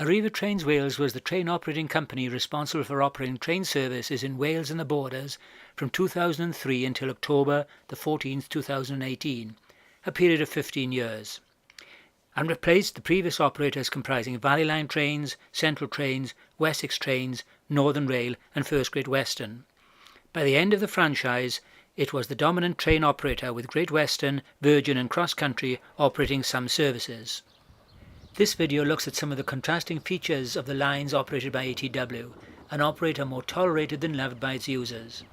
Arriva Trains Wales was the train operating company responsible for operating train services in Wales and the Borders from 2003 until October the 14th, 2018, a period of 15 years, and replaced the previous operators comprising Valley Line Trains, Central Trains, Wessex Trains, Northern Rail and First Great Western. By the end of the franchise, it was the dominant train operator, with Great Western, Virgin and Cross Country operating some services. This video looks at some of the contrasting features of the lines operated by ATW, an operator more tolerated than loved by its users.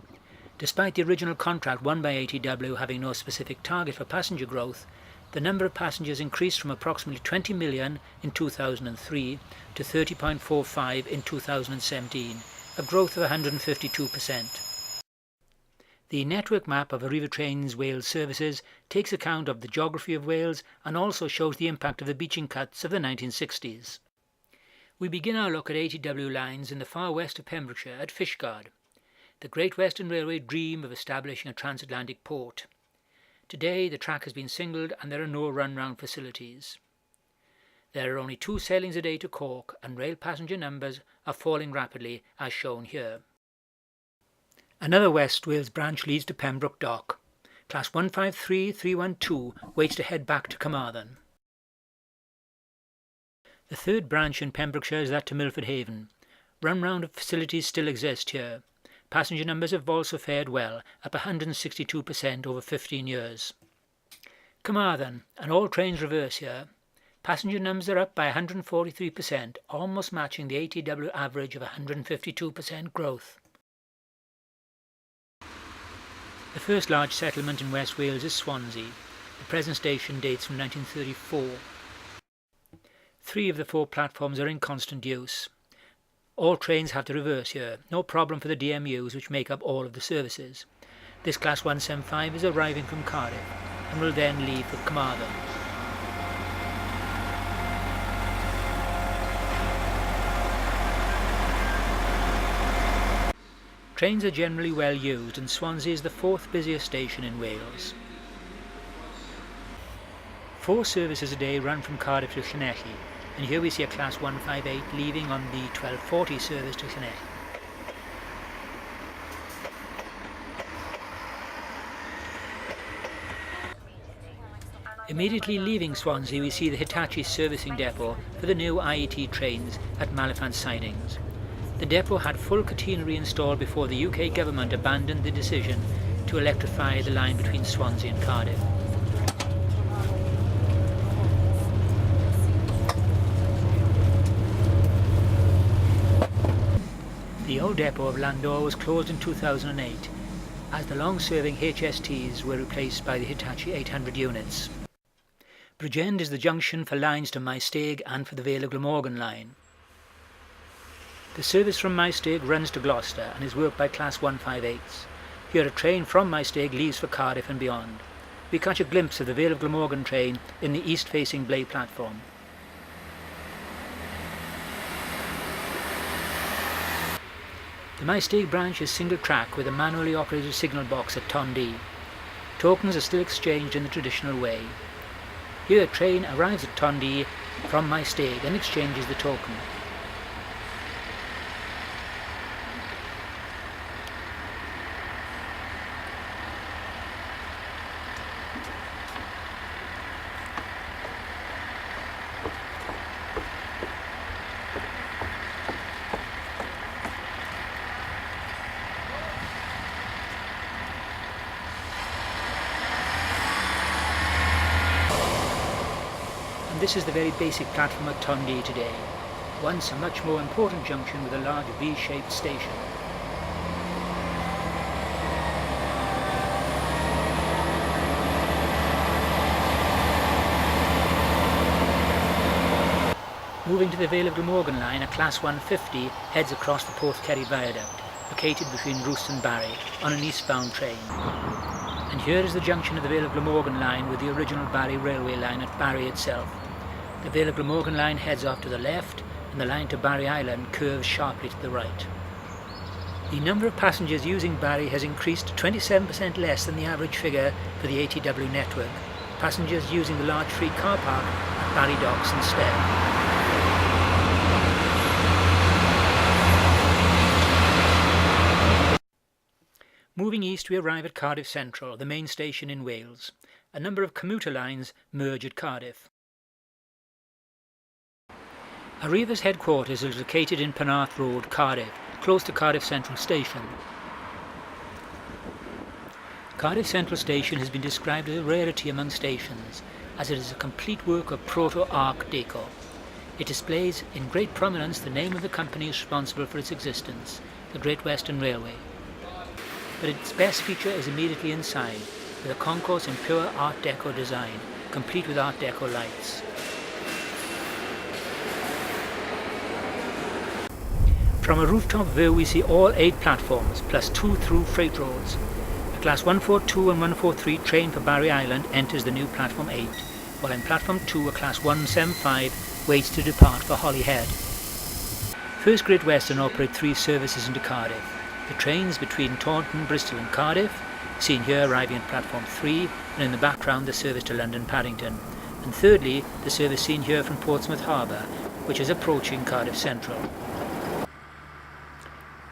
Despite the original contract won by ATW having no specific target for passenger growth, the number of passengers increased from approximately 20 million in 2003 to 30.45 in 2017, a growth of 152%. The network map of Arriva Trains Wales services takes account of the geography of Wales and also shows the impact of the beaching cuts of the 1960s. We begin our look at ATW lines in the far west of Pembrokeshire at Fishguard, the Great Western Railway dream of establishing a transatlantic port. Today the track has been singled and there are no run-round facilities. There are only 2 sailings a day to Cork, and rail passenger numbers are falling rapidly as shown here. Another West Wales branch leads to Pembroke Dock. Class 153312 waits to head back to Carmarthen. The third branch in Pembrokeshire is that to Milford Haven. Run-round facilities still exist here. Passenger numbers have also fared well, up 162% over 15 years. Carmarthen, and all trains reverse here. Passenger numbers are up by 143%, almost matching the ATW average of 152% growth. The first large settlement in West Wales is Swansea. The present station dates from 1934. 3 of the 4 platforms are in constant use. All trains have to reverse here, no problem for the DMUs which make up all of the services. This Class 175 is arriving from Cardiff and will then leave for Carmarthen. Trains are generally well used, and Swansea is the 4th busiest station in Wales. 4 services a day run from Cardiff to Llanelli, and here we see a Class 158 leaving on the 1240 service to Llanelli. Immediately leaving Swansea we see the Hitachi servicing depot for the new IET trains at Malaphant sidings. The depot had full catenary installed before the UK government abandoned the decision to electrify the line between Swansea and Cardiff. The old depot of Landor was closed in 2008 as the long-serving HSTs were replaced by the Hitachi 800 units. Bridgend is the junction for lines to Maesteg and for the Vale of Glamorgan line. The service from Maesteg runs to Gloucester and is worked by Class 158s. Here a train from Maesteg leaves for Cardiff and beyond. We catch a glimpse of the Vale of Glamorgan train in the east-facing Blay platform. The Maesteg branch is single track with a manually operated signal box at Tondy. Tokens are still exchanged in the traditional way. Here a train arrives at Tondy from Maesteg and exchanges the token. And this is the very basic platform at Tondy today, once a much more important junction with a large V-shaped station. Moving to the Vale of Glamorgan line, a Class 150 heads across the Porthkerry Viaduct, located between Roost and Barry, on an eastbound train. And here is the junction of the Vale of Glamorgan line with the original Barry railway line at Barry itself. The Vale of Glamorgan line heads off to the left, and the line to Barry Island curves sharply to the right. The number of passengers using Barry has increased to 27% less than the average figure for the ATW network, passengers using the large free car park at Barry Docks instead. Moving east, we arrive at Cardiff Central, the main station in Wales. A number of commuter lines merge at Cardiff. Arriva's headquarters is located in Penarth Road, Cardiff, close to Cardiff Central Station. Cardiff Central Station has been described as a rarity among stations, as it is a complete work of proto-Art Deco. It displays in great prominence the name of the company responsible for its existence, the Great Western Railway. But its best feature is immediately inside, with a concourse in pure Art Deco design, complete with Art Deco lights. From a rooftop view we see all 8 platforms, plus 2 through freight roads. A Class 142 and 143 train for Barry Island enters the new Platform 8, while in Platform 2 a Class 175 waits to depart for Holyhead. First Great Western operate 3 services into Cardiff. The trains between Taunton, Bristol and Cardiff, seen here arriving at Platform 3, and in the background the service to London Paddington. And thirdly, the service seen here from Portsmouth Harbour, which is approaching Cardiff Central.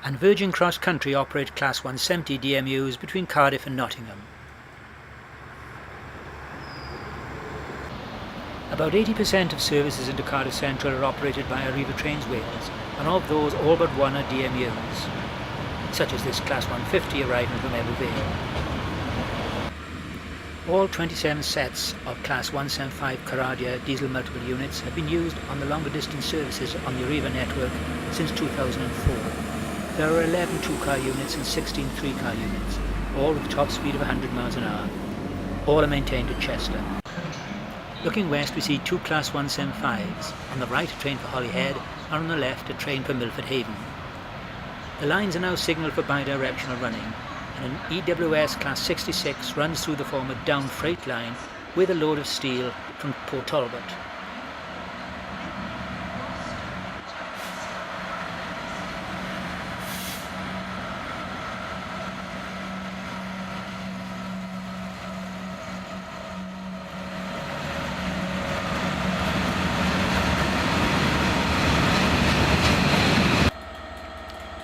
And Virgin Cross Country operate Class 170 DMUs between Cardiff and Nottingham. About 80% of services into Cardiff Central are operated by Arriva Trains Wales, and of those all but one are DMUs, such as this Class 150 arriving from Ebbw Vale. All 27 sets of Class 175 Caradia diesel multiple units have been used on the longer distance services on the Arriva network since 2004. There are 11 2-car units and 16 3-car units, all with a top speed of 100 miles an hour. All are maintained at Chester. Looking west we see 2 Class 175s, on the right a train for Holyhead and on the left a train for Milford Haven. The lines are now signalled for bidirectional running, and an EWS Class 66 runs through the former down freight line with a load of steel from Port Talbot.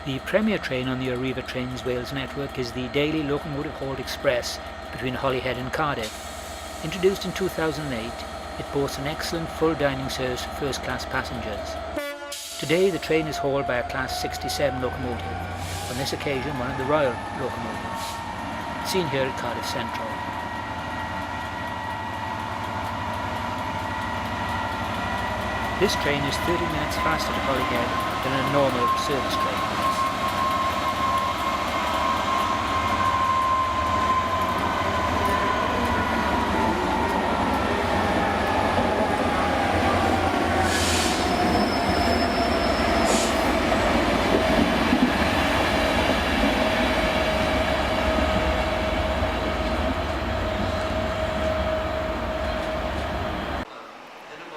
The premier train on the Arriva Trains Wales network is the daily locomotive hauled express between Holyhead and Cardiff. Introduced in 2008, it boasts an excellent full dining service for first-class passengers. Today the train is hauled by a Class 67 locomotive, on this occasion one of the Royal locomotives, seen here at Cardiff Central. This train is 30 minutes faster to Holyhead than a normal service train.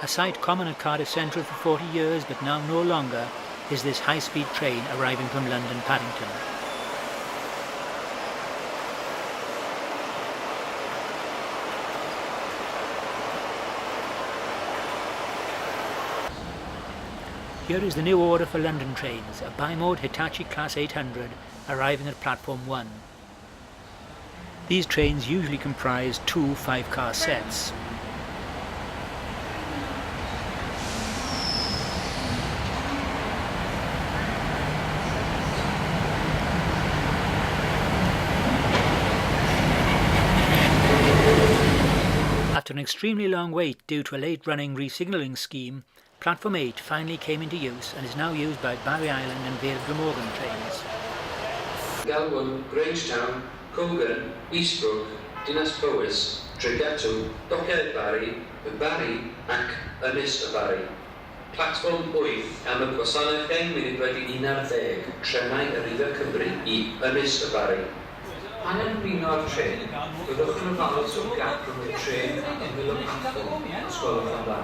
A sight common at Cardiff Central for 40 years, but now no longer, is this high-speed train arriving from London Paddington. Here is the new order for London trains, a bi-mode Hitachi Class 800 arriving at Platform 1. These trains usually comprise 2 5-car sets. After an extremely long wait due to a late-running re-signalling scheme, Platform 8 finally came into use and is now used by Barry Island and Vale Glamorgan trains. Galwyn, Grangetown, Cogan, Eastbrook, Dinas Powys, Tregatw, Doced Barry, Barry ac Ynys y Barry. Platform 8 am y gwasanaeth 10 munud wedi 11 trenau Arriva Cymru I Ynys y Barry. Angen ymuno'r tren, byddwch yn ofalus o'r gap rhwng y tren ac ymyl y platform, os gwelwch yn dda.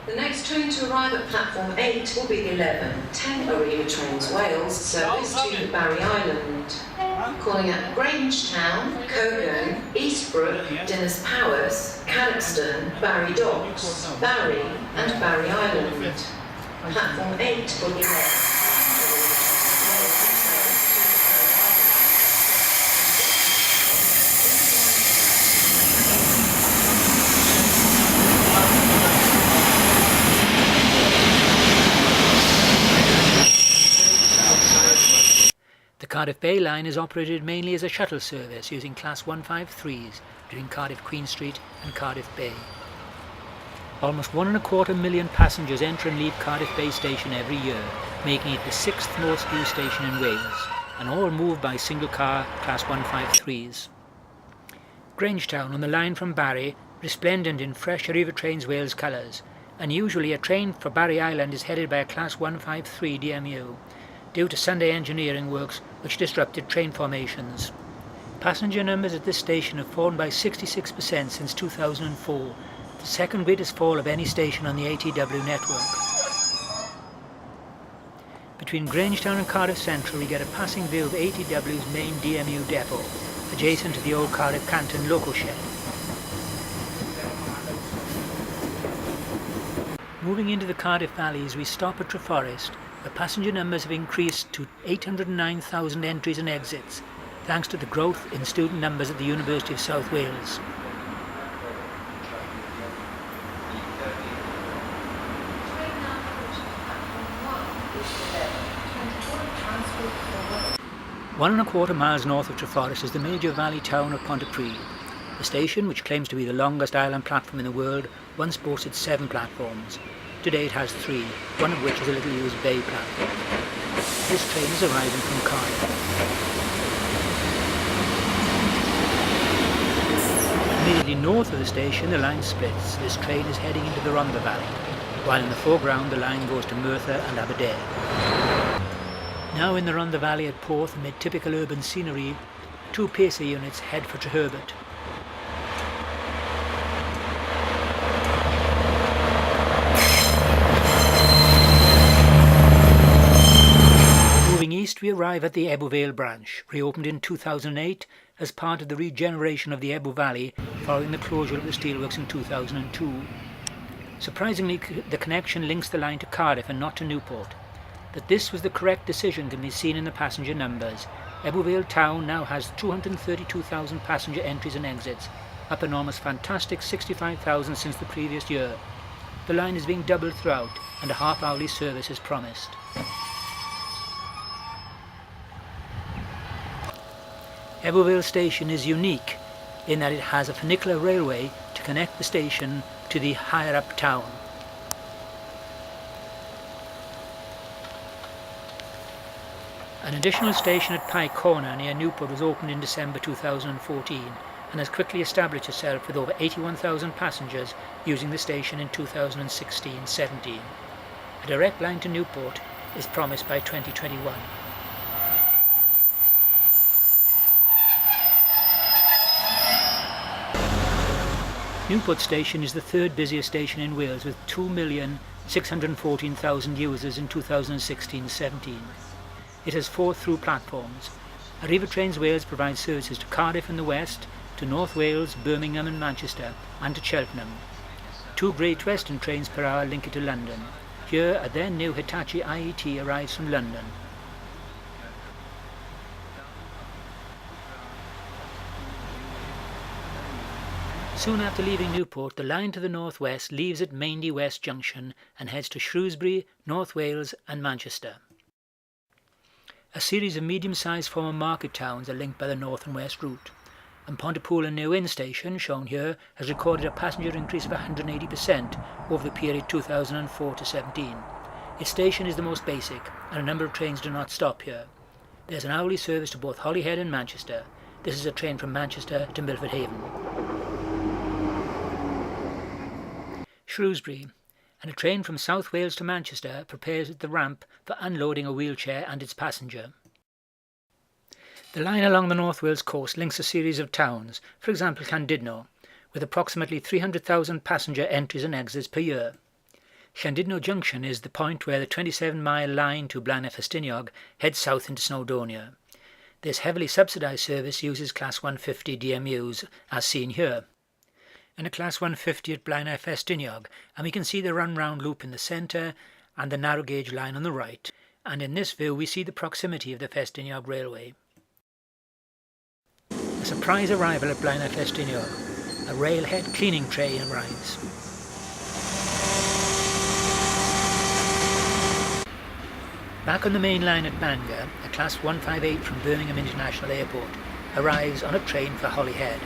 The next train to arrive at Platform 8 will be 11:10 Arriva Trains Wales service to Barry Island. Calling at Grangetown, Cogan, Eastbrook, Dinas Powys, Cadoxton, Barry Docks, Barry and Barry Island. Platform 8 will be 11. Cardiff Bay line is operated mainly as a shuttle service using Class 153s between Cardiff Queen Street and Cardiff Bay. Almost 1.25 million passengers enter and leave Cardiff Bay station every year, making it the 6th most used station in Wales, and all move by single car Class 153s. Grangetown on the line from Barry, resplendent in fresh Arriva Trains Wales colours, and usually a train for Barry Island is headed by a Class 153 DMU, due to Sunday engineering works which disrupted train formations. Passenger numbers at this station have fallen by 66% since 2004, the second greatest fall of any station on the ATW network. Between Grangetown and Cardiff Central we get a passing view of ATW's main DMU depot, adjacent to the old Cardiff Canton local shed. Moving into the Cardiff Valleys we stop at Treforest, where passenger numbers have increased to 809,000 entries and exits, thanks to the growth in student numbers at the University of South Wales. One and a quarter miles north of Treforest is the major valley town of Pontypridd. The station, which claims to be the longest island platform in the world, once boasted 7 platforms. Today it has 3, one of which is a little used bay platform. This train is arriving from Cardiff. Immediately north of the station the line splits. This train is heading into the Rhondda Valley, while in the foreground the line goes to Merthyr and Aberdare. Now in the Rhondda Valley at Porth, amid typical urban scenery, 2 Pacer units head for Treherbert. Moving east we arrive at the Ebble Vale branch, reopened in 2008 as part of the regeneration of the Ebble Valley following the closure of the steelworks in 2002. Surprisingly, the connection links the line to Cardiff and not to Newport. That this was the correct decision can be seen in the passenger numbers. Ebble Vale town now has 232,000 passenger entries and exits, up an almost fantastic 65,000 since the previous year. The line is being doubled throughout and a half-hourly service is promised. Ebble Vale station is unique in that it has a funicular railway to connect the station to the higher up town. An additional station at Pye Corner near Newport was opened in December 2014 and has quickly established itself with over 81,000 passengers using the station in 2016-17. A direct line to Newport is promised by 2021. Newport station is the 3rd busiest station in Wales with 2,614,000 users in 2016-17. It has 4 through platforms. Arriva Trains Wales provides services to Cardiff in the west, to North Wales, Birmingham and Manchester, and to Cheltenham. 2 Great Western trains per hour link it to London. Here a then new Hitachi IET arrives from London. Soon after leaving Newport, the line to the northwest leaves at Maindee West Junction and heads to Shrewsbury, North Wales and Manchester. A series of medium-sized former market towns are linked by the north and west route, and Pontypool and New Inn station, shown here, has recorded a passenger increase of 180% over the period 2004 to 17. Its station is the most basic, and a number of trains do not stop here. There's an hourly service to both Holyhead and Manchester. This is a train from Manchester to Milford Haven. Shrewsbury, and a train from South Wales to Manchester prepares at the ramp for unloading a wheelchair and its passenger. The line along the North Wales coast links a series of towns, for example Llandudno, with approximately 300,000 passenger entries and exits per year. Llandudno Junction is the point where the 27-mile line to Blaenau-Festiniog heads south into Snowdonia. This heavily subsidised service uses Class 150 DMUs, as seen here. And a Class 150 at Blaenau-Festiniog, and we can see the run-round loop in the centre and the narrow gauge line on the right, and in this view we see the proximity of the Festiniog railway. A surprise arrival at Blaenau-Festiniog. A railhead cleaning train arrives. Back on the main line at Bangor, a Class 158 from Birmingham International Airport arrives on a train for Holyhead.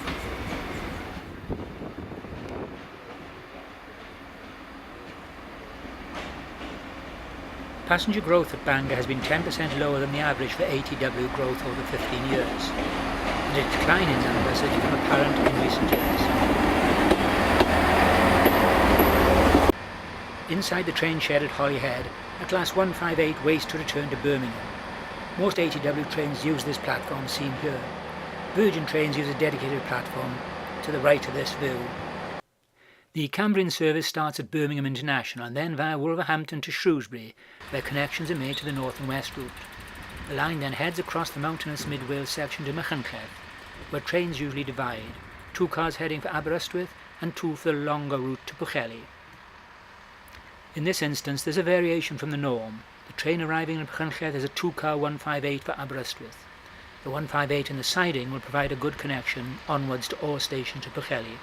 Passenger growth at Bangor has been 10% lower than the average for ATW growth over 15 years, and a decline in numbers has become apparent in recent years. Inside the train shed at Holyhead, a Class 158 waits to return to Birmingham. Most ATW trains use this platform seen here. Bridgend trains use a dedicated platform to the right of this view. The Cambrian service starts at Birmingham International and then via Wolverhampton to Shrewsbury, where connections are made to the north and west route. The line then heads across the mountainous mid-Wales section to Machynlleth, where trains usually divide, 2 cars heading for Aberystwyth and 2 for the longer route to Pwllheli. In this instance, there's a variation from the norm. The train arriving in Machynlleth is a 2-car 158 for Aberystwyth. The 158 in the siding will provide a good connection onwards to all stations to Pwllheli.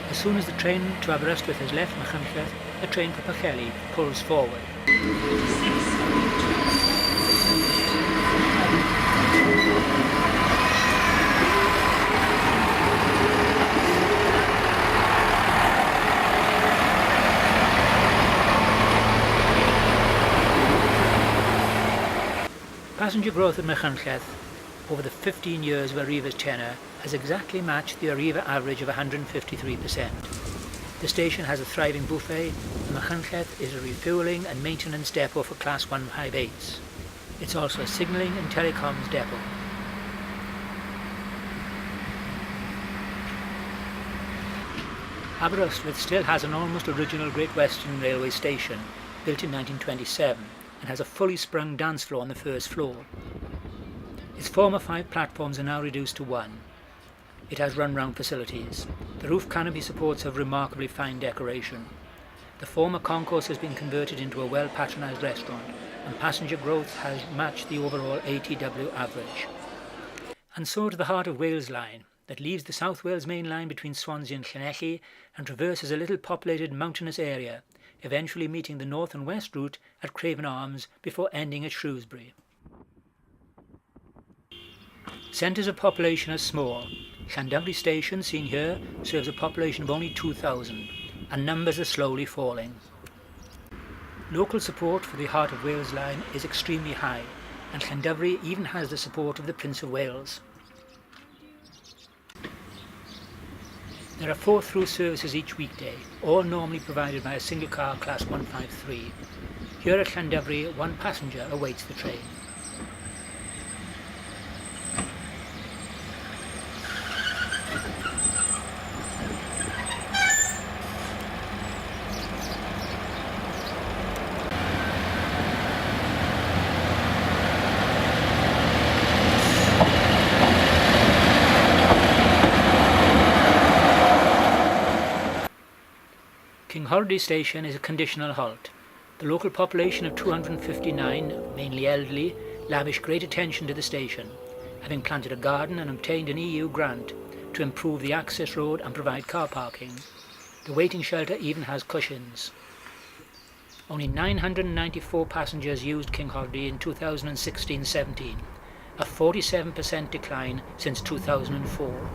As soon as the train to Aberystwyth has left Machynlleth, the train for Pwllheli pulls forward. Passenger growth at Machynlleth over the 15 years of Arriva's tenure has exactly matched the Arriva average of 153%. The station has a thriving buffet, and Machynlleth is a refuelling and maintenance depot for Class 158s. It's also a signalling and telecoms depot. Aberystwyth still has an almost original Great Western Railway station, built in 1927, and has a fully sprung dance floor on the first floor. Its former 5 platforms are now reduced to 1. It has run-round facilities. The roof canopy supports have remarkably fine decoration. The former concourse has been converted into a well-patronised restaurant, and passenger growth has matched the overall ATW average. And so to the Heart of Wales line, that leaves the South Wales main line between Swansea and Llanelli and traverses a little populated mountainous area, eventually meeting the north and west route at Craven Arms before ending at Shrewsbury. Centres of population are small. Llandovery station, seen here, serves a population of only 2,000, and numbers are slowly falling. Local support for the Heart of Wales line is extremely high, and Llandovery even has the support of the Prince of Wales. There are 4 through services each weekday, all normally provided by a single car Class 153. Here at Llandovery, 1 passenger awaits the train. Holiday Station is a conditional halt. The local population of 259, mainly elderly, lavish great attention to the station, having planted a garden and obtained an EU grant to improve the access road and provide car parking. The waiting shelter even has cushions. Only 994 passengers used King Holiday in 2016-17, a 47% decline since 2004.